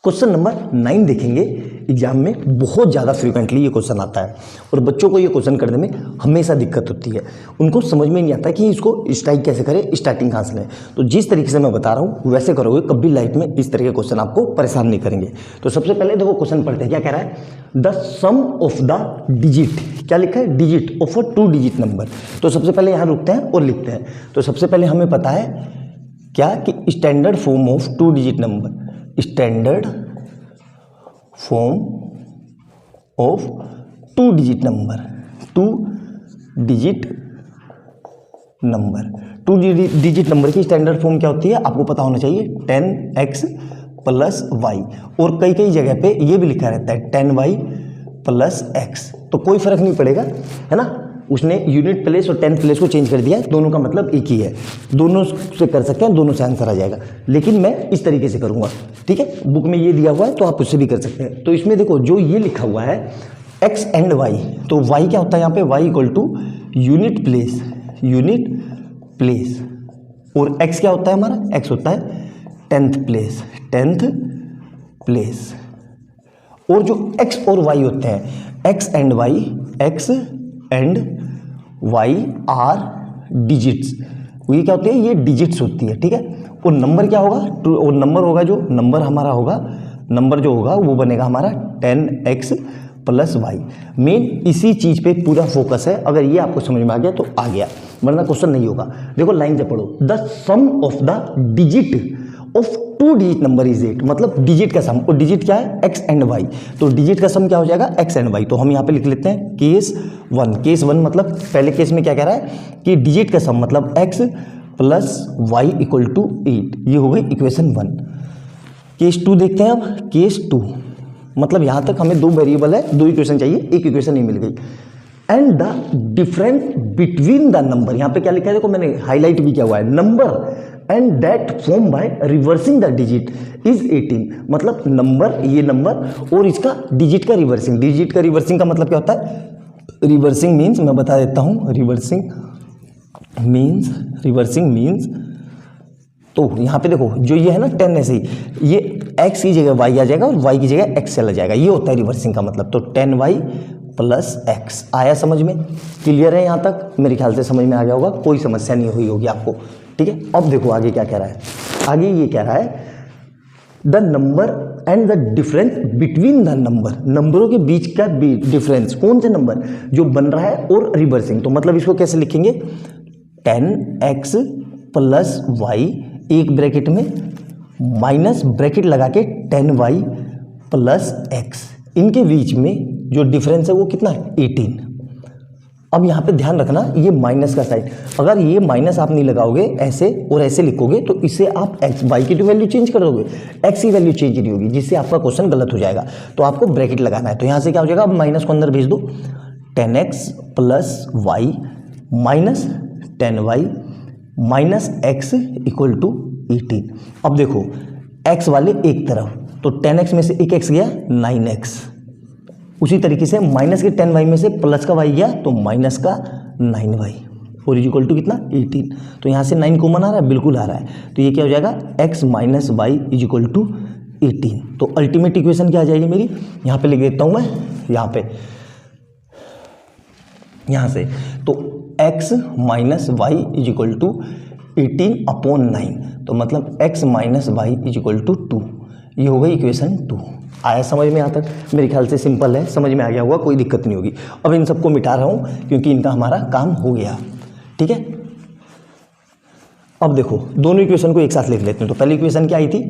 Question number 9 देखेंगे। Exam में बहुत ज़्यादा फ्रीक्वेंटली ये क्वेश्चन आता है और बच्चों को ये क्वेश्चन करने में हमेशा दिक्कत होती है। उनको समझ में नहीं आता कि इसको स्ट्राइक कैसे करें, स्टार्टिंग कहाँ से लें। तो जिस तरीके से मैं बता रहा हूँ वैसे करोगे, कभी लाइफ में इस तरह के क्वेश्चन आपको परेशान नहीं करेंगे। तो सबसे पहले देखो क्वेश्चन पढ़ते हैं, क्या कह रहा है, the sum of the digit, क्या लिखा है, digit of a 2 digit number. तो सबसे पहले यहाँ रुकते हैं और लिखते हैं। तो सबसे पहले हमें पता है क्या कि standard form of 2 digit number, standard form of 2 digit number, 2 digit number, 2 digit number की स्टैंडर्ड फॉर्म क्या होती है आपको पता होना चाहिए, 10x प्लस वाई। और कई कई जगह पे ये भी लिखा रहता है 10y प्लस x। तो कोई फर्क नहीं पड़ेगा, है ना। उसने यूनिट प्लेस और 10th प्लेस को चेंज कर दिया है, दोनों का मतलब एक ही है, दोनों से कर सकते हैं, दोनों से आंसर आ जाएगा। लेकिन मैं इस तरीके से करूंगा, ठीक है। बुक में ये दिया हुआ है तो आप उससे भी कर सकते हैं। तो इसमें देखो जो ये लिखा हुआ है x एंड y, तो y क्या होता है यहाँ पे, y equal to unit place, unit place, और x क्या होता है हमारा, x होता है 10th प्लेस, 10th प्लेस। और जो x और y होते हैं, x and y, x and y are digits, ये क्या होती है, ये डिजिट्स होती है, ठीक है। और नंबर क्या होगा, और नंबर होगा, जो नंबर हमारा होगा, नंबर जो होगा वो बनेगा हमारा 10x प्लस वाई। मेन इसी चीज पे पूरा फोकस है। अगर ये आपको समझ में आ गया तो आ गया, वरना क्वेश्चन नहीं होगा। देखो लाइन से पढ़ो, the sum of the digit of 2 digit number is 8, मतलब डिजिट का सम, और डिजिट क्या है, x एंड y। तो डिजिट का सम क्या हो जाएगा, x एंड y। तो हम यहाँ पे लिख लेते हैं केस 1। केस 1 मतलब पहले केस में क्या कह रहा है कि डिजिट का सम मतलब x plus Y equal to 8, ये हो गई इक्वेशन 1। केस 2 देखते हैं अब, केस 2 मतलब यहाँ तक हमें 2 वेरिएबल है, 2 इक्वेशन चाहिए, एक इक्वेशन नहीं मिल गई। And the difference between the number, यहाँ पे क्या लिखा है देखो, मैंने हाईलाइट भी किया हुआ है, number and that form by reversing the digit is 18, मतलब नंबर, ये नंबर और इसका डिजिट का रिवर्सिंग। डिजिट का रिवर्सिंग का मतलब क्या होता है, रिवर्सिंग मीन्स मैं बता देता हूँ, रिवर्सिंग मीन्स तो यहाँ पे देखो जो ये है ना 10 ऐसे ही, ये x की जगह y आ जाएगा और y की जगह x चला जाएगा, ये होता है रिवर्सिंग का मतलब। तो 10y प्लस x आया समझ में, क्लियर है यहाँ तक, मेरे ख्याल से समझ में आ गया होगा, कोई समस्या नहीं हुई होगी आपको, ठीक है। अब देखो आगे क्या कह रहा है, आगे ये कह रहा है the number and the difference between the number, नंबरों के बीच का डिफरेंस, कौन से नंबर जो बन रहा है और रिवर्सिंग। तो मतलब इसको कैसे लिखेंगे, 10x प्लस वाई, एक ब्रैकेट में माइनस ब्रैकेट लगा के 10y प्लस x, इनके बीच में जो डिफरेंस है वो कितना है, 18। अब यहाँ पे ध्यान रखना, ये माइनस का साइन, अगर ये माइनस आप नहीं लगाओगे ऐसे और ऐसे लिखोगे तो इससे आप x y की तो वैल्यू चेंज कर दोगे, x की वैल्यू चेंज नहीं होगी, जिससे आपका क्वेश्चन गलत हो जाएगा। तो आपको ब्रैकेट लगाना है। तो यहाँ से क्या हो जाएगा, अब माइनस को अंदर भेज दो, 10x plus Y minus 10y minus x equal to 18। अब देखो x वाले एक तरफ, तो 10x में से एक x गया 9x, उसी तरीके से माइनस के 10y में से प्लस का y गया तो माइनस का 9y, और इक्वल टू कितना 18। तो यहाँ से 9 कॉमन आ रहा है, बिल्कुल आ रहा है, तो ये क्या हो जाएगा, x minus Y is equal to 18। तो अल्टीमेट इक्वेशन क्या आ जाएगी मेरी, यहाँ पे लिख देता हूँ मैं, यहाँ से तो x minus Y is equal to 18/9, तो मतलब x minus Y is equal to 2, ये हो गई इक्वेशन 2। आया समझ में यहाँ तक, मेरे ख्याल से सिंपल है, समझ में आ गया होगा, कोई दिक्कत नहीं होगी। अब इन सबको मिटा रहा हूँ क्योंकि इनका हमारा काम हो गया, ठीक है। अब देखो दोनों इक्वेशन को एक साथ लिख लेते हैं। तो पहली इक्वेशन क्या आई थी,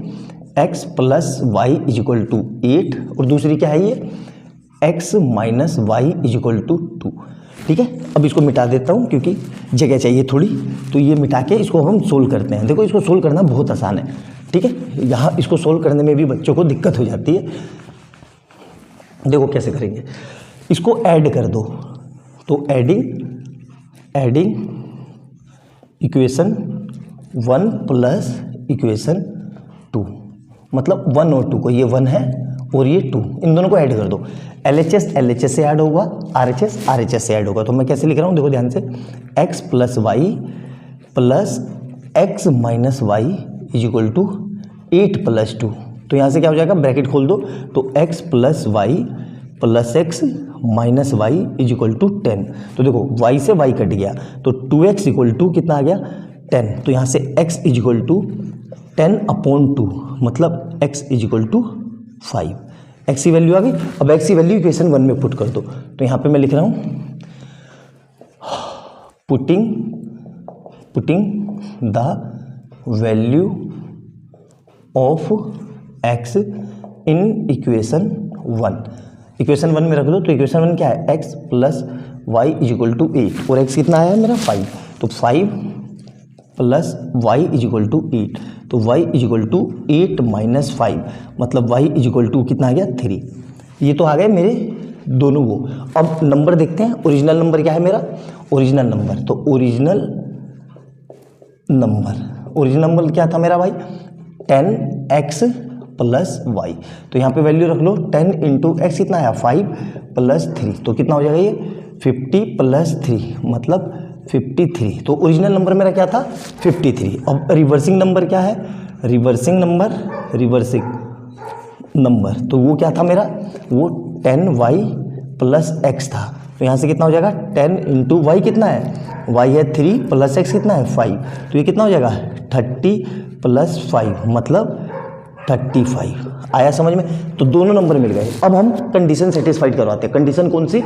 x plus Y is equal to 8, और दूसरी क्या है ये, x minus Y is equal to 2, ठीक है। अब इसको मिटा देता हूँ क्योंकि जगह चाहिए थोड़ी, तो ये मिटा के इसको हम सोल्व करते हैं। देखो इसको सोल्व करना बहुत आसान है, ठीक है। यहाँ इसको सोल्व करने में भी बच्चों को दिक्कत हो जाती है। देखो कैसे करेंगे, इसको ऐड कर दो, तो एडिंग इक्वेशन 1 प्लस इक्वेशन 2, मतलब 1 और 2 को, ये 1 है और ये 2, इन दोनों को ऐड कर दो। LHS से ऐड होगा, RHS से ऐड होगा। तो मैं कैसे लिख रहा हूँ, देखो ध्यान से, x plus Y plus x minus Y is equal to 8 plus 2, तो यहाँ से क्या हो जाएगा, ब्रैकेट खोल दो, तो x plus Y plus X minus Y is equal to 10। तो देखो y से y कट गया, तो 2x इक्वल टू कितना आ गया 10। तो यहाँ से x इज इक्वल टू 10/2, मतलब x is equal to 5। x की वैल्यू आ गई। अब x की वैल्यू इक्वेशन 1 में पुट कर दो। तो यहाँ पे मैं लिख रहा हूँ putting the value of x in equation 1। Equation 1 में रख दो। तो इक्वेशन 1 क्या है, x plus Y is equal to 8 और x कितना आया है मेरा 5। तो 5 plus Y is equal to 8। तो y is equal to 8 minus 5, मतलब y इज इक्वल टू कितना आ गया 3। ये तो आ गए मेरे दोनों वो। अब नंबर देखते हैं, ओरिजिनल नंबर क्या है मेरा, ओरिजिनल नंबर। तो ओरिजिनल नंबर क्या था मेरा भाई, 10x प्लस वाई। तो यहाँ पे वैल्यू रख लो, 10 इंटू एक्स कितना आया 5 प्लस 3। तो कितना हो जाएगा ये 50 प्लस 3, मतलब 53। तो ओरिजिनल नंबर मेरा क्या था 53। अब रिवर्सिंग नंबर क्या है, रिवर्सिंग नंबर तो वो क्या था मेरा, वो 10y प्लस एक्स था। तो यहाँ से कितना हो जाएगा 10 इंटू वाई कितना है, y है 3 प्लस एक्स कितना है 5। तो ये कितना हो जाएगा 30 प्लस 5, मतलब 35। आया समझ में। तो दोनों नंबर मिल गए। अब हम कंडीशन सेटिस्फाइड करवाते हैं। कंडीशन कौन सी,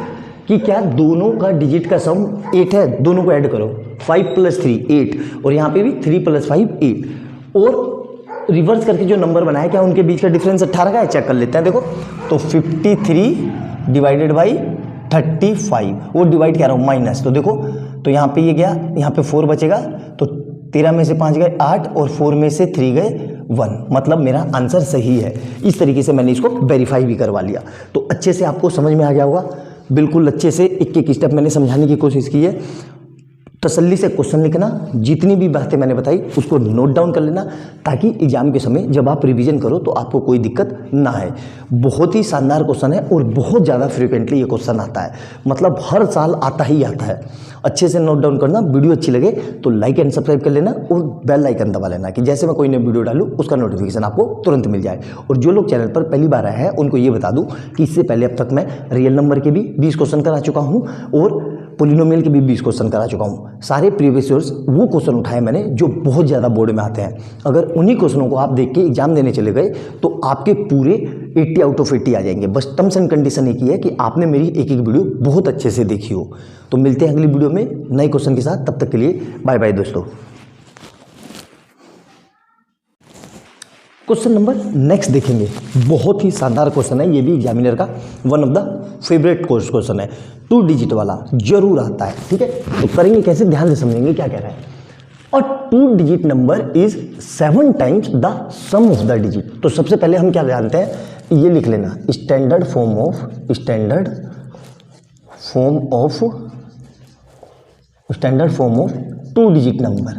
कि क्या दोनों का डिजिट का सम 8 है, दोनों को ऐड करो, 5 प्लस 3 8, और यहाँ पे भी 3 प्लस 5 8, और रिवर्स करके जो नंबर बनाया क्या उनके बीच का डिफरेंस 18 का है, चेक कर लेते हैं। देखो तो 53 डिवाइडेड बाई 35, वो डिवाइड कह रहा हूँ माइनस। तो देखो तो यहाँ पे ये गया, यहाँ पे 4 बचेगा, तो 13 में से 5 गए 8 और 4 में से 3 गए 1, मतलब मेरा आंसर सही है। इस तरीके से मैंने इसको वेरीफाई भी करवा लिया। तो अच्छे से आपको समझ में आ गया होगा, बिल्कुल अच्छे से एक एक स्टेप मैंने समझाने की कोशिश की है। तसल्ली से क्वेश्चन लिखना, जितनी भी बातें मैंने बताई उसको नोट डाउन कर लेना, ताकि एग्जाम के समय जब आप रिवीजन करो तो आपको कोई दिक्कत ना आए। बहुत ही शानदार क्वेश्चन है और बहुत ज़्यादा फ्रिक्वेंटली ये क्वेश्चन आता है, मतलब हर साल आता ही आता है। अच्छे से नोट डाउन करना। वीडियो अच्छी लगे तो लाइक एंड सब्सक्राइब कर लेना और बेल आइकन दबा लेना, कि जैसे मैं कोई नई वीडियो डालूँ उसका नोटिफिकेशन आपको तुरंत मिल जाए। और जो लोग चैनल पर पहली बार आए हैं उनको ये बता दूं कि इससे पहले अब तक मैं रियल नंबर के भी 20 क्वेश्चन करा चुका हूँ और पोलिनोमियल के भी 20 क्वेश्चन करा चुका हूँ। सारे प्रीवियस ईयर्स वो क्वेश्चन उठाए मैंने जो बहुत ज़्यादा बोर्ड में आते हैं। अगर उन्हीं क्वेश्चनों को आप देख के एग्जाम देने चले गए तो आपके पूरे 80 आउट ऑफ 80 आ जाएंगे। बस टर्म्स एंड कंडीशन एक ही है कि आपने मेरी एक एक वीडियो बहुत अच्छे से देखी हो। तो मिलते हैं अगली वीडियो में नए क्वेश्चन के साथ, तब तक के लिए बाय बाय दोस्तों। क्वेश्चन नंबर नेक्स्ट देखेंगे, बहुत ही शानदार क्वेश्चन है, ये भी एग्जामिनर का one of the favourite question है। 2 डिजिट वाला जरूर आता है, ठीक है। तो करेंगे कैसे, ध्यान से समझेंगे क्या कह रहा है। और 2 digit number is 7 times the sum of the digit. तो सबसे पहले हम क्या जानते हैं, ये लिख लेना, standard form of 2 digit number,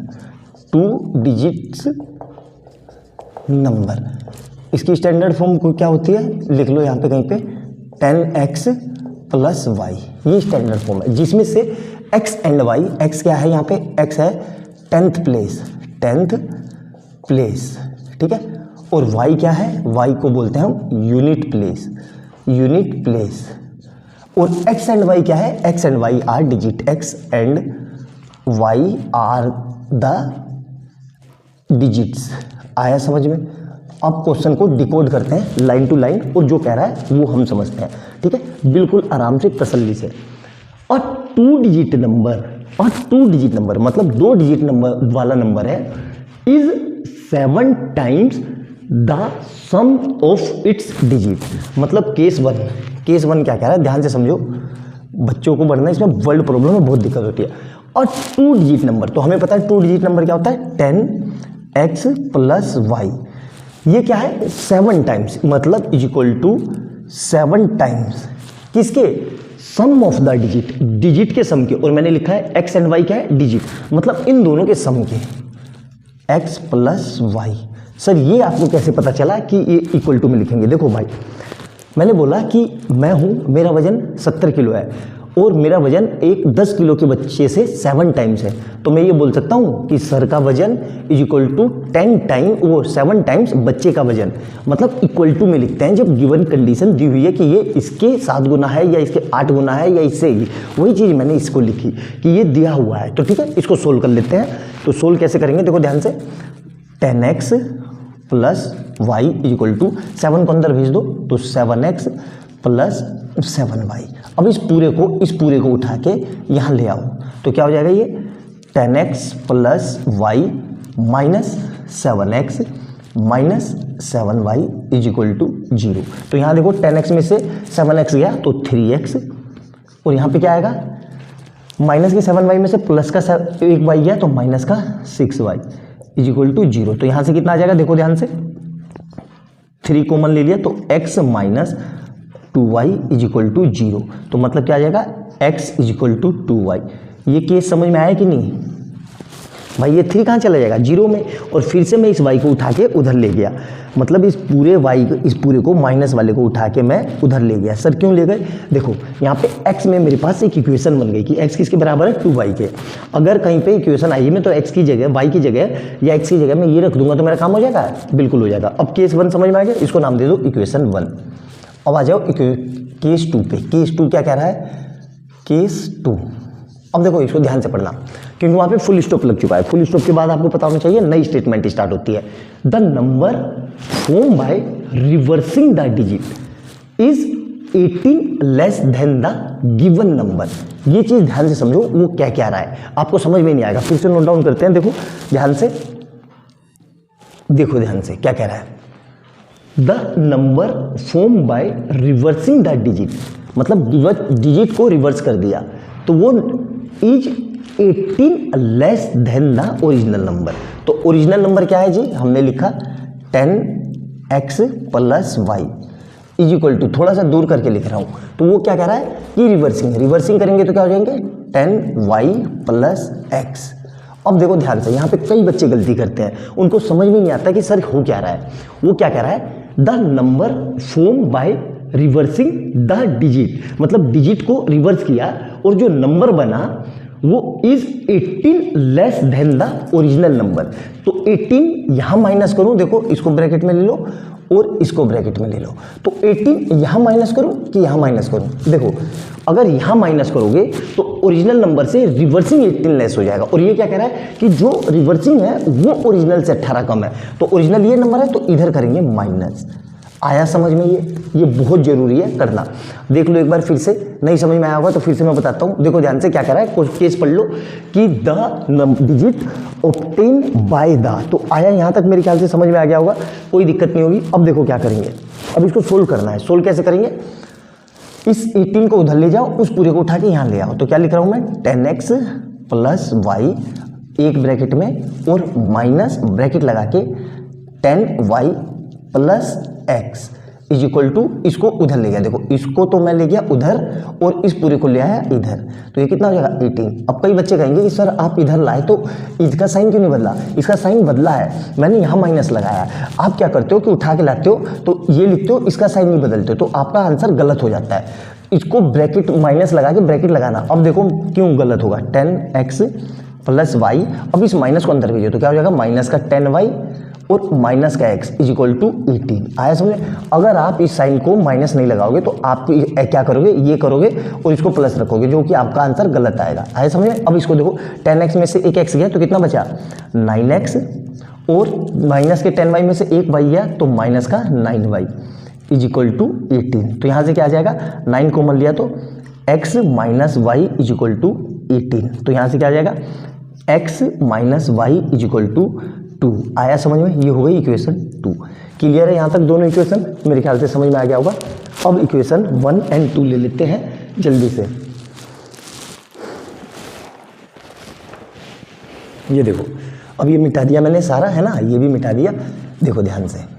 2 digits number. इसकी स्टैंडर्ड फॉर्म को क्या होती है, लिख लो यहाँ पे कहीं पे 10x प्लस वाई, ये स्टैंडर्ड फॉर्म है, जिसमें से x एंड y, x क्या है यहाँ पे, x है 10th प्लेस, ठीक है, और y क्या है, y को बोलते हैं हम यूनिट प्लेस, और x एंड y क्या है, x and y are digit, x and y are the digits. आया समझ में। अब क्वेश्चन को डिकोड करते हैं लाइन टू लाइन, और जो कह रहा है वो हम समझते हैं, ठीक है, बिल्कुल आराम से तसल्ली से। और 2 डिजिट नंबर मतलब 2 डिजिट नंबर वाला नंबर है, is 7 times the sum of its digit. मतलब केस वन क्या कह रहा है, ध्यान से समझो, बच्चों को पढ़ना इसमें वर्ड प्रॉब्लम में बहुत दिक्कत होती है। और 2 डिजिट नंबर, तो हमें पता है 2 डिजिट नंबर क्या होता है, 10x प्लस वाई, ये क्या है 7 टाइम्स, मतलब इज इक्वल टू 7 टाइम्स किसके, सम ऑफ द डिजिट के सम के। और मैंने लिखा है x एंड y क्या है, डिजिट, मतलब इन दोनों के सम के, x प्लस वाई। सर ये आपको कैसे पता चला कि ये इक्वल टू में लिखेंगे। देखो भाई, मैंने बोला कि मैं हूँ, मेरा वजन 70 किलो है और मेरा वजन एक 10 किलो के बच्चे से 7 टाइम्स है, तो मैं ये बोल सकता हूँ कि सर का वजन इज इक्वल टू 10 टाइम वो 7 टाइम्स बच्चे का वजन। मतलब इक्वल टू में लिखते हैं जब गिवन कंडीशन दी हुई है कि ये इसके 7 गुना है या इसके 8 गुना है या इससे ही, वही चीज़ मैंने इसको लिखी कि ये दिया हुआ है। तो ठीक है, इसको सोल्व कर लेते हैं। तो सोल्व कैसे करेंगे, देखो ध्यान से, 10x plus Y is equal to 7 को अंदर भेज दो तो 7x प्लस 7y। अब इस पूरे को उठा के यहाँ ले आओ तो क्या हो जाएगा, ये 10x plus Y minus 7x minus 7y is equal to 0। तो यहाँ देखो 10x में से 7x गया तो 3x, और यहाँ पे क्या आएगा, माइनस के 7y में से प्लस का 1y गया तो माइनस का 6y इज इक्वल टू 0। तो यहाँ से कितना आ जाएगा, देखो ध्यान से, 3 कॉमन ले लिया तो x minus 2y is equal to 0। तो मतलब क्या आ जाएगा, x is equal to 2y। ये केस समझ में आया कि नहीं भाई, ये 3 कहाँ चला जाएगा, 0 में, और फिर से मैं इस y को उठा के उधर ले गया। मतलब इस पूरे को माइनस वाले को उठा के मैं उधर ले गया। सर क्यों ले गए, देखो यहाँ पे x में मेरे पास एक इक्वेशन बन गई कि x किसके बराबर है, 2y के। अगर कहीं पे इक्वेशन आई है मैं तो x की जगह y की जगह या x की जगह मैं ये रख दूंगा तो मेरा काम हो जाएगा, बिल्कुल हो जाएगा। अब केस 1 समझ में आ गया, इसको नाम दे दो इक्वेशन 1। अब आ जाओ केस 2 पे। केस 2 क्या कह रहा है, केस 2। अब देखो इसको ध्यान से पढ़ना क्योंकि वहाँ पे फुल स्टॉप लग चुका है। फुल स्टॉप के बाद आपको पता होना चाहिए नई स्टेटमेंट स्टार्ट होती है। The number form by reversing the digit is 18 less than the given number. ये चीज़ ध्यान से समझो, वो क्या क्या रहा है आपको समझ में नहीं आएगा, फिर से नोट डाउन करते हैं। देखो ध्यान से, देखो ध्यान से क्या कह रहा है, the number form by reversing the digit, मतलब डिजिट को रिवर्स कर दिया तो वो is 18 less than the original number. तो ओरिजिनल नंबर क्या है जी, हमने लिखा 10x plus Y is equal to, थोड़ा सा दूर करके लिख रहा हूँ, तो वो क्या कह रहा है कि रिवर्सिंग करेंगे तो क्या हो जाएंगे 10y प्लस x। अब देखो ध्यान से, यहाँ पे कई बच्चे गलती करते हैं, उनको समझ में नहीं आता कि सर हो क्या रहा है। वो क्या कह रहा है, the number form by reversing the digit, मतलब डिजिट को रिवर्स किया और जो नंबर बना वो is 18 less than the original number. तो 18 यहाँ माइनस करूँ, देखो इसको ब्रैकेट में ले लो और इसको ब्रैकेट में ले लो, तो 18 यहाँ माइनस करूँ कि यहाँ माइनस करूँ, देखो अगर यहाँ माइनस करोगे तो ओरिजिनल नंबर से रिवर्सिंग 18 लेस हो जाएगा। और ये क्या कह रहा है कि जो रिवर्सिंग है वो ओरिजिनल से 18 कम है, तो ओरिजिनल ये नंबर है तो इधर करेंगे माइनस। आया समझ में, ये बहुत जरूरी है करना। देख लो एक बार फिर से, नहीं समझ में आया होगा तो फिर से मैं बताता हूँ। देखो ध्यान से क्या कह रहा है, केस पढ़ लो कि the digit obtain by the, तो आया यहाँ तक मेरे ख्याल से समझ में आ गया होगा, कोई दिक्कत नहीं होगी। अब देखो क्या करेंगे, अब इसको सोल्व करना है। सोल्व कैसे करेंगे, इस 18 को उधर ले जाओ, उस पूरे को उठा के यहाँ ले आओ। तो क्या लिख रहा हूँ मैं, 10x प्लस वाई एक ब्रैकेट में और माइनस ब्रैकेट लगा के 10y plus x is equal to, इसको उधर ले गया, देखो इसको तो मैं ले गया उधर और इस पूरे को ले आया इधर, तो ये कितना हो जाएगा 18। अब कई बच्चे कहेंगे कि सर आप इधर लाए तो इसका साइन क्यों नहीं बदला, इसका साइन बदला है, मैंने यहाँ माइनस लगाया। आप क्या करते हो कि उठा के लाते हो तो ये लिखते हो, इसका साइन नहीं बदलते हो, तो आपका आंसर गलत हो जाता है। इसको ब्रैकेट माइनस लगा के ब्रैकेट लगाना। अब देखो क्यों गलत होगा, 10x प्लस वाई, अब इस माइनस को अंदर भेजो तो क्या हो जाएगा, माइनस का 10y और माइनस का x इज इक्वल टू 18। आया समझे। अगर आप इस साइन को माइनस नहीं लगाओगे तो आप क्या करोगे, ये करोगे और इसको प्लस रखोगे, जो कि आपका आंसर गलत आएगा। आया समझे। अब इसको देखो, 10x में से एक x गया तो कितना बचा 9x, और माइनस के 10y में से एक y गया तो माइनस का 9y इज इक्वल टू 18। तो यहाँ से क्या आ जाएगा, 9 कॉमन लिया तो x minus Y is equal to 18। तो यहाँ से क्या आ जाएगा, x minus Y is equal to 2। आया समझ में, ये हो गई इक्वेशन 2। क्लियर है यहाँ तक दोनों इक्वेशन, मेरे ख्याल से समझ में आ गया होगा। अब इक्वेशन 1 और 2 ले लेते हैं जल्दी से। ये देखो, अब ये मिटा दिया मैंने सारा, है ना, ये भी मिटा दिया। देखो ध्यान से,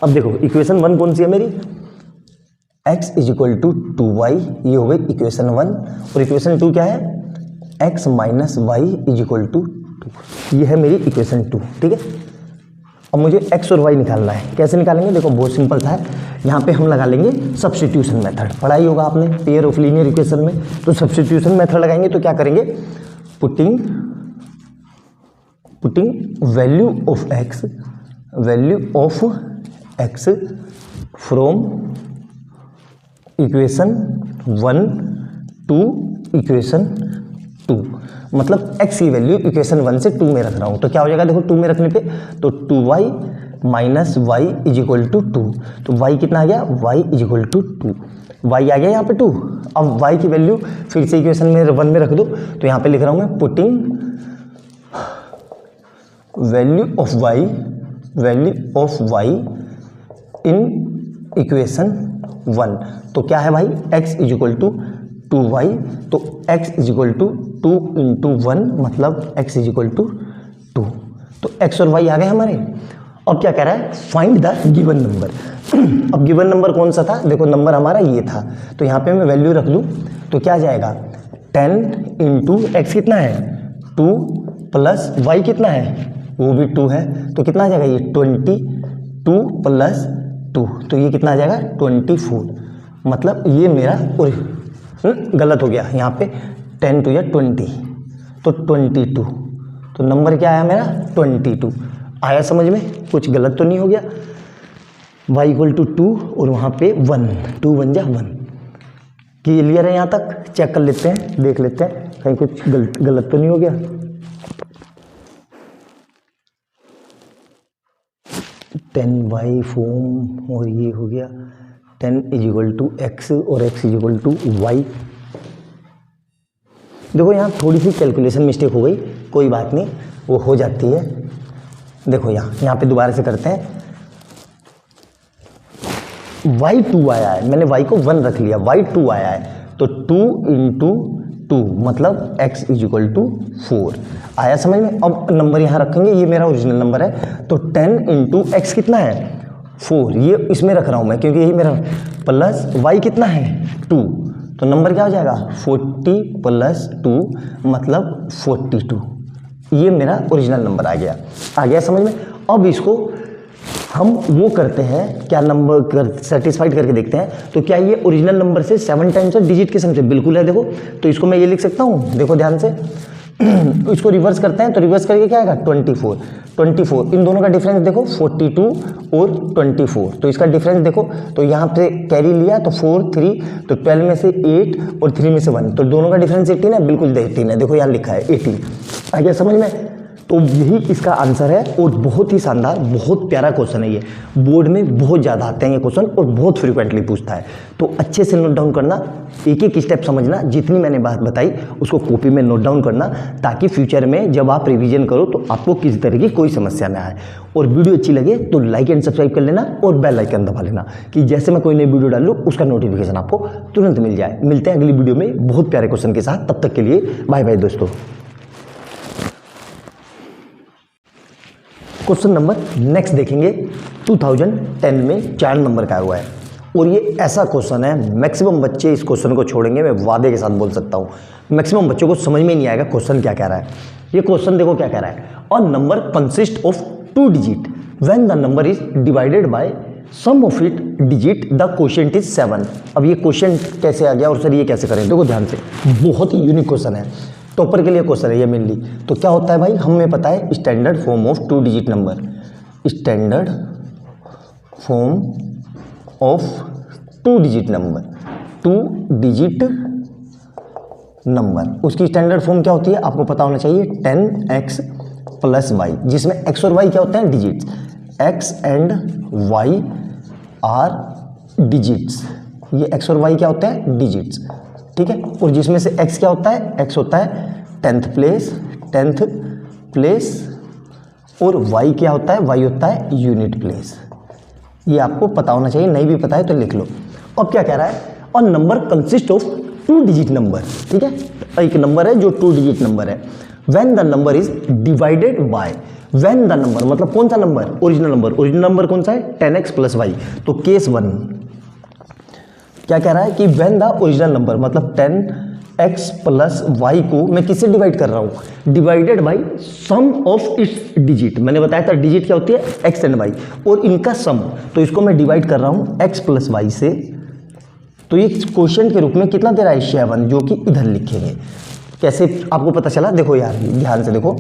अब देखो इक्वेशन 1 कौन सी है मेरी, x is equal to 2y, ये हो गई इक्वेशन 1। और इक्वेशन 2 क्या है, x minus Y is equal to 2। ये है मेरी इक्वेशन 2, ठीक है। अब मुझे x और y निकालना है। कैसे निकालेंगे? देखो बहुत सिंपल सा है। यहाँ पे हम लगा लेंगे सब्स्टिट्यूशन मेथड। पढ़ाई होगा आपने पेयर ऑफ लीनियर इक्वेशन में। तो सब्स्टिट्यूशन मेथड लगाएंगे तो क्या करेंगे? Putting value of x from equation 1 to equation 2। मतलब x की वैल्यू इक्वेशन 1 से 2 में रख रहा हूँ। तो क्या हो जाएगा? देखो 2 में रखने पे तो 2y minus Y is equal to 2। तो y कितना आ गया? y is equal to 2। y आ गया यहाँ पे 2। अब y की वैल्यू फिर से इक्वेशन में 1 में रख दो। तो यहाँ पे लिख रहा हूँ मैं putting value of y in equation 1। तो क्या है भाई? x is equal to 2y। तो x is equal to 2 into 1 मतलब x इज इक्वल टू 2। तो x और y आ गए हमारे। अब क्या कह रहा है? Find the given number. अब गिवन नंबर कौन सा था? देखो नंबर हमारा ये था। तो यहाँ पे मैं वैल्यू रख लूँ तो क्या जाएगा? 10 इंटू एक्स कितना है? 2 प्लस वाई कितना है? वो भी 2 है। तो कितना आ जाएगा ये? 22 प्लस 2। तो ये कितना आ जाएगा? 24। मतलब ये मेरा गलत हो गया। यहाँ पे 10 2 या 20 तो 22। तो नंबर क्या आया मेरा? 22 आया। समझ में कुछ गलत तो नहीं हो गया? y इक्वल टू 2 और वहाँ पे 1, 2 1 जा 1। क्लियर है? यहाँ तक चेक कर लेते हैं, देख लेते हैं कहीं कुछ गलत तो नहीं हो गया। टेन वाई फॉर्म और ये हो गया 10 इज इक्वल टू एक्स और x is equal to Y. देखो यहाँ थोड़ी सी कैलकुलेशन मिस्टेक हो गई, कोई बात नहीं, वो हो जाती है। देखो यहाँ पे दोबारा से करते हैं। y2 आया है, मैंने y को 1 रख लिया, y2 आया है तो 2 इंटू 2 मतलब x इज इक्वल टू 4 आया। समझ में? अब नंबर यहाँ रखेंगे, ये मेरा ओरिजिनल नंबर है। तो 10 इंटू एक्स कितना है? 4। ये इसमें रख रहा हूँ मैं क्योंकि यही मेरा, प्लस y कितना है? 2। तो नंबर क्या हो जाएगा? 40 प्लस 2 मतलब 42। ये मेरा ओरिजिनल नंबर आ गया समझ में? अब इसको हम वो करते हैं, क्या नंबर कर सेटिस्फाइड करके देखते हैं। तो क्या ये ओरिजिनल नंबर से 7 टाइम्स है डिजिट के सम से? बिल्कुल है। देखो तो इसको मैं ये लिख सकता हूँ, देखो ध्यान से। इसको रिवर्स करते हैं तो रिवर्स करके क्या आएगा? 24। इन दोनों का डिफरेंस देखो 42 और 24। तो इसका डिफरेंस देखो तो यहाँ पे कैरी लिया तो 4 3 तो 12 में से 8 और 3 में से 1 तो दोनों का डिफरेंस 18 है। बिल्कुल 18 है। देखो यहाँ लिखा है 18। आ गया समझ में? तो यही इसका आंसर है और बहुत ही शानदार, बहुत प्यारा क्वेश्चन है ये। बोर्ड में बहुत ज़्यादा आते हैं ये क्वेश्चन और बहुत फ्रीक्वेंटली पूछता है। तो अच्छे से नोट डाउन करना, एक एक स्टेप समझना, जितनी मैंने बात बताई उसको कॉपी में नोट डाउन करना, ताकि फ्यूचर में जब आप रिवीजन करो तो आपको किसी तरह की कोई समस्या ना आए। और वीडियो अच्छी लगे तो लाइक एंड सब्सक्राइब कर लेना और बेल आइकन दबा लेना कि जैसे मैं कोई नई वीडियो डाल लूँ उसका नोटिफिकेशन आपको तुरंत मिल जाए। मिलते हैं अगली वीडियो में बहुत प्यारे क्वेश्चन के साथ। तब तक के लिए बाय बाय दोस्तों। क्वेश्चन नंबर नेक्स्ट देखेंगे 2010 में 4 नंबर का हुआ है और ये ऐसा क्वेश्चन है मैक्सिमम बच्चे इस क्वेश्चन को छोड़ेंगे, मैं वादे के साथ बोल सकता हूँ। मैक्सिमम बच्चों को समझ में नहीं आएगा क्वेश्चन क्या कह रहा है। ये क्वेश्चन देखो क्या कह रहा है, a number consist of 2 digit when the number is divided by sum of it digit the quotient is 7। अब ये क्वेश्चन कैसे आ गया और सर ये कैसे करें? देखो ध्यान से, बहुत ही यूनिक क्वेश्चन है, टॉपर के लिए क्वेश्चन है ये मेनली। तो क्या होता है भाई, हमें पता है standard form of 2 digit number, standard form of 2 digit number, 2 digit number, उसकी स्टैंडर्ड फॉर्म क्या होती है आपको पता होना चाहिए, 10x प्लस वाई, जिसमें x और y क्या होते हैं? Digits. x and y are digits, ये x और y क्या होते हैं? डिजिट्स, ठीक है। और जिसमें से x क्या होता है? x होता है 10th प्लेस और y क्या होता है? y होता है यूनिट प्लेस। ये आपको पता होना चाहिए, नहीं भी पता है तो लिख लो। अब क्या कह रहा है, और number consist of 2 digit number, ठीक है। एक नंबर है जो 2 डिजिट नंबर है, when the number is divided bye, when the number मतलब कौन सा number? Original number. Original number कौन सा है? 10x plus Y. तो केस 1 क्या कह रहा है कि व्हेन द ओरिजिनल नंबर मतलब 10 x प्लस वाई को मैं किससे डिवाइड कर रहा हूँ, divided by sum of its digit. मैंने बताया था डिजिट क्या होती है, x एंड y, और इनका सम, तो इसको मैं डिवाइड कर रहा हूँ x प्लस वाई से। तो ये क्वेश्चन के रूप में कितना दे रहा है, 7, जो कि इधर लिखेंगे। कैसे आपको पता चला, देखो यार ध्यान से देखो,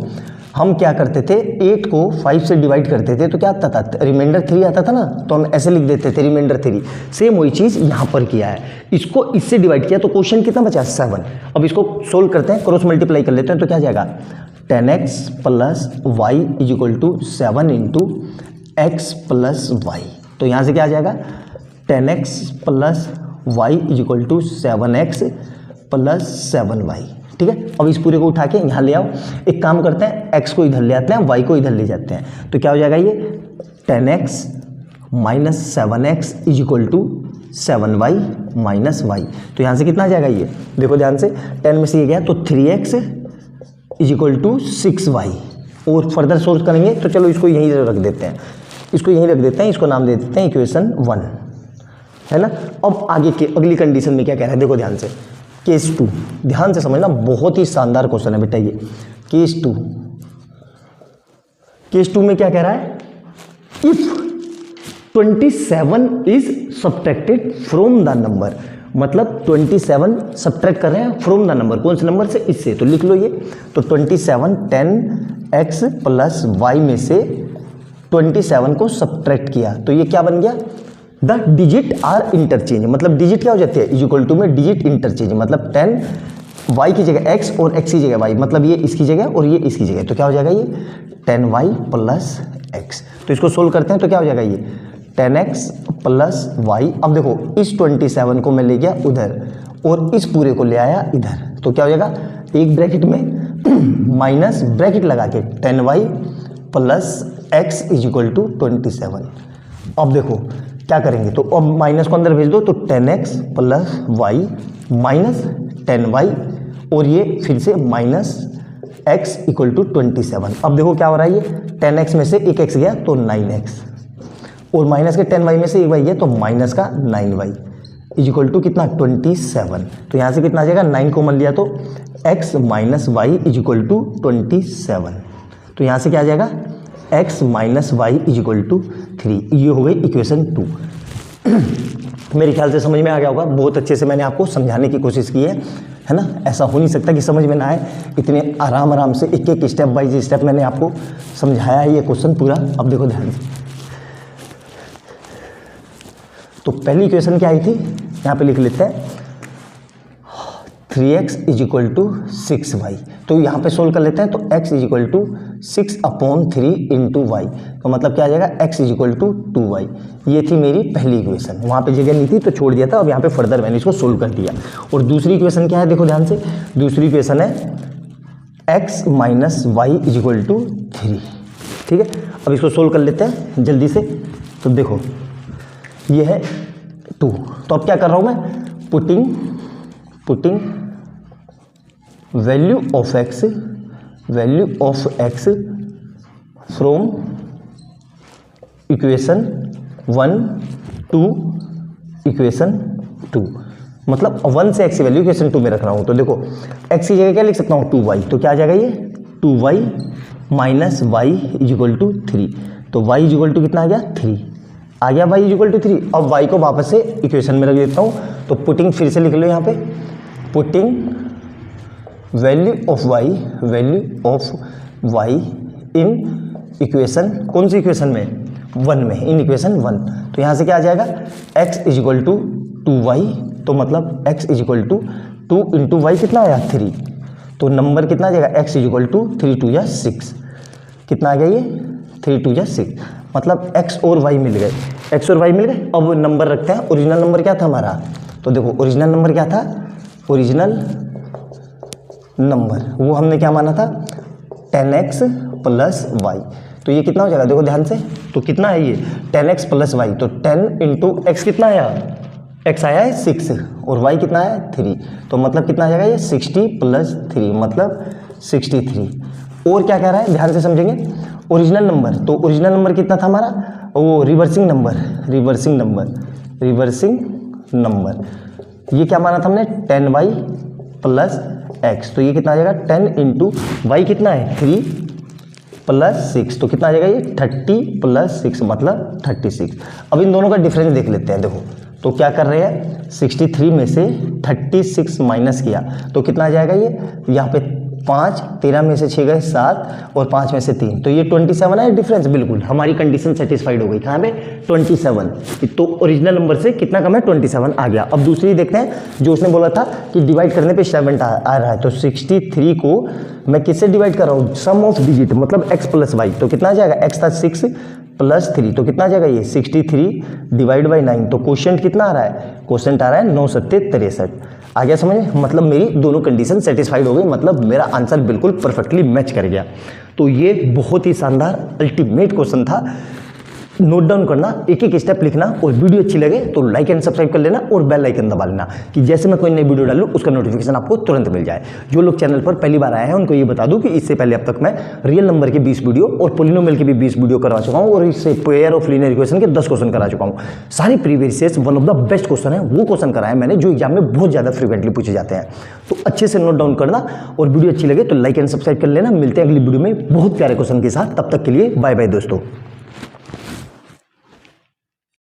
हम क्या करते थे 8 को 5 से डिवाइड करते थे तो क्या आता था, रिमाइंडर 3 आता था ना, तो हम ऐसे लिख देते थे रिमाइंडर 3। सेम वही चीज़ यहाँ पर किया है, इसको इससे डिवाइड किया तो क्वेश्चन कितना बचा, 7। अब इसको सोल्व करते हैं, क्रॉस मल्टीप्लाई कर लेते हैं, तो क्या जाएगा 10x plus Y is equal to 7 into X plus Y. तो यहाँ से क्या आ जाएगा 10x plus Y is equal to 7x plus 7y। ठीक है, अब इस पूरे को उठा के यहाँ ले आओ। एक काम करते हैं, x को इधर ले आते हैं, y को इधर ले जाते हैं, तो क्या हो जाएगा ये 10x minus 7x is equal to 7y minus Y. तो यहाँ से कितना आ जाएगा ये, देखो ध्यान से, 10 में से ये गया तो 3x is equal to 6y। और फर्दर सोल्व करेंगे तो चलो इसको यहीं रख देते हैं, इसको यहीं रख देते हैं, इसको नाम दे देते हैं इक्वेशन 1, है ना। अब आगे के अगली कंडीशन में क्या कह रहा है, देखो ध्यान से, केस 2, ध्यान से समझना, बहुत ही शानदार क्वेश्चन है बेटा ये। केस 2, केस 2 में क्या कह रहा है, if 27 is subtracted from the number, मतलब 27 सब्ट्रैक्ट कर रहे हैं फ्रॉम द नंबर, कौन से नंबर से, इससे, तो लिख लो ये। तो 27 10x प्लस वाई में से 27 को सब्ट्रैक्ट किया तो ये क्या बन गया, द डिजिट आर इंटरचेंज, मतलब डिजिट क्या हो जाती है, इज इक्वल टू में डिजिट इंटरचेंज, मतलब 10 वाई की जगह x और x की जगह y, मतलब ये इसकी जगह और ये इसकी जगह, तो क्या हो जाएगा ये 10y प्लस x। तो इसको सोल्व करते हैं तो क्या हो जाएगा ये 10x प्लस वाई। अब देखो इस 27 को मैं ले गया उधर और इस पूरे को ले आया इधर, तो क्या हो जाएगा, एक ब्रैकेट में माइनस ब्रैकेट लगा के 10y plus x is equal to 27। अब देखो क्या करेंगे, तो अब माइनस को अंदर भेज दो, तो 10x plus Y minus 10y, और ये फिर से माइनस x इक्वल टू 27। अब देखो क्या हो रहा है, ये 10x में से एक x गया तो 9x, और माइनस के 10y में से एक y गया तो माइनस का 9y इज इक्वल टू कितना 27। तो यहाँ से कितना आ जाएगा, 9 कॉमन लिया तो x minus Y is equal to 27। तो यहाँ से क्या आ जाएगा, x minus Y is equal to 3। ये हो गई इक्वेशन 2। मेरे ख्याल से समझ में आ गया होगा, बहुत अच्छे से मैंने आपको समझाने की कोशिश की है ना। ऐसा हो नहीं सकता कि समझ में ना आए, इतने आराम आराम से एक एक स्टेप बाय स्टेप मैंने आपको समझाया है ये क्वेश्चन पूरा। अब देखो ध्यान से, तो पहली इक्वेशन क्या आई थी, यहाँ पे लिख लेते हैं 3x is equal to 6y। तो यहाँ पे सोल्व कर लेते हैं, तो x is equal to 6/3 into Y, तो मतलब क्या आ जाएगा x is equal to 2y। ये थी मेरी पहली इक्वेशन, वहाँ पे जगह नहीं थी तो छोड़ दिया था, अब यहाँ पे फर्दर मैंने इसको सोल्व कर दिया। और दूसरी इक्वेशन क्या है, देखो ध्यान से, दूसरी इक्वेशन है x minus Y is equal to 3। ठीक है, अब इसको सोल्व कर लेते हैं जल्दी से। तो देखो ये है 2, तो अब क्या कर रहा हूँ मैं, putting value of x from equation 1 to equation 2, मतलब 1 से x की वैल्यू इक्वेशन 2 में रख रहा हूँ। तो देखो x की जगह क्या लिख सकता हूँ, 2y, तो क्या आ जाएगा ये 2y minus Y is equal to 3। तो y इज इक्वल टू कितना आ गया, 3 आ गया, y इज इक्वल टू 3। अब y को वापस से इक्वेशन में रख देता हूँ, तो पुटिंग फिर से लिख लो यहाँ पे, putting value of y in equation, कौन सी इक्वेशन में, 1 में, इन इक्वेशन 1। तो यहाँ से क्या आ जाएगा, x is equal to 2y, तो मतलब x is equal to 2 into Y कितना आया 3, तो नंबर कितना आ जाएगा, x इज इक्वल टू 3 2 या 6, कितना आ गया ये 3 2 या 6, मतलब x और y मिल गए, x और y मिल गए। अब नंबर रखते हैं, ओरिजिनल नंबर क्या था हमारा, तो देखो ओरिजिनल नंबर क्या था, ओरिजिनल नंबर वो हमने क्या माना था 10x प्लस वाई। तो ये कितना हो जाएगा, देखो ध्यान से, तो कितना है ये 10x प्लस वाई, तो 10 इंटू एक्स कितना आया, x आया है 6 और y कितना है 3, तो मतलब कितना आ जाएगा ये 60 प्लस 3, मतलब 63। और क्या कह रहा है, ध्यान से समझेंगे, ओरिजिनल नंबर, तो ओरिजिनल नंबर कितना था हमारा, वो रिवर्सिंग नंबर, ये क्या माना था हमने 10y प्लस एक्स, तो ये कितना आ जाएगा 10 इंटू वाई कितना है 3 प्लस 6, तो कितना आ जाएगा ये 30 प्लस 6 मतलब 36। अब इन दोनों का डिफरेंस देख लेते हैं। देखो तो क्या कर रहे हैं 63 में से 36 माइनस किया तो कितना आ जाएगा ये, यहाँ पे 5, 13 में से 6 गए 7 और 5 में से 3, तो ये 27 है डिफरेंस। बिल्कुल हमारी कंडीशन सेटिस्फाइड हो गई। कहाँ पे 27, तो ओरिजिनल नंबर से कितना कम है 27 आ गया। अब दूसरी देखते हैं जो उसने बोला था कि डिवाइड करने पे 7 आ रहा है, तो 63 को मैं किससे डिवाइड कर रहा हूँ, सम ऑफ डिजिट मतलब x प्लस वाई, तो कितना आ जाएगा x था 6 प्लस 3, तो कितना आ जाएगा ये 63 डिवाइड बाई 9, तो क्वोशिएंट कितना आ रहा है, क्वोशिएंट आ रहा है 9 7 63। आ गया समझ, मतलब मेरी दोनों कंडीशन सेटिस्फाइड हो गई, मतलब मेरा आंसर बिल्कुल परफेक्टली मैच कर गया। तो ये बहुत ही शानदार अल्टीमेट क्वेश्चन था। नोट डाउन करना, एक एक स्टेप लिखना, और वीडियो अच्छी लगे तो लाइक एंड सब्सक्राइब कर लेना और बेल आइकन दबा लेना कि जैसे मैं कोई नई वीडियो डालूं उसका नोटिफिकेशन आपको तुरंत मिल जाए। जो लोग चैनल पर पहली बार आए हैं उनको ये बता दूं कि इससे पहले अब तक मैं रियल नंबर के 20 वीडियो और पोलिनोमियल के भी 20 वीडियो करवा चुका हूं, और इससे पेयर ऑफ लीनियर इक्वेशन के 10 क्वेश्चन करा चुका हूं। सारी previous one of the best question है, वो क्वेश्चन कराए मैंने जो एग्जाम में बहुत ज़्यादा फ्रिक्वेंटली पूछे जाते हैं। तो अच्छे से नोट डाउन करना, और वीडियो अच्छी लगे तो लाइक एंड सब्सक्राइब कर लेना। मिलते हैं अगली वीडियो में बहुत प्यारे क्वेश्चन के साथ, तब तक के लिए बाय बाय दोस्तों।